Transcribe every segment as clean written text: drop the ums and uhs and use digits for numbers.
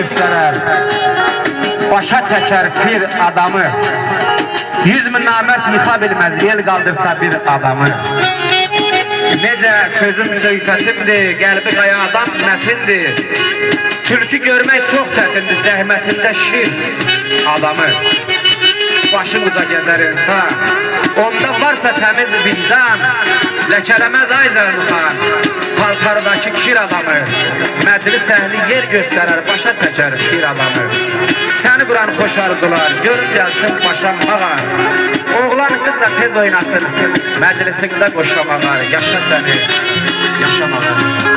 göstərər, başa çəkər pir adamı. 100 min namərd yıxa bilməz, el qaldırsa bir adamı. Necə sözüm söhbətimdir, qəlbi qaya adam mətindir. Türkü görmək çox çətindir, zəhmətində şir adamı. Başı uca gəzər insan, onda varsa təmiz vicdan, ləkələməz Ayzərin xan, paltardakı kişir adamı. Məclis əhli yer göstərər, başa çəkər pir adamı. Səni quran xoş arzular, görün gəlsin başamağa. Oğlan qız da tez oynasın, məclisində qoşlamağa. Yaşa səni, yaşamağa.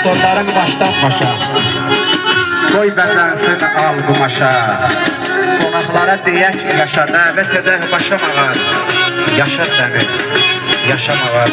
Dostlarım başdan başa, qoy bəzənsin al qumaşa. Qonaqlara deyək yaşa, dəvət edək başamağa. Yaşa səni, yaşamağa.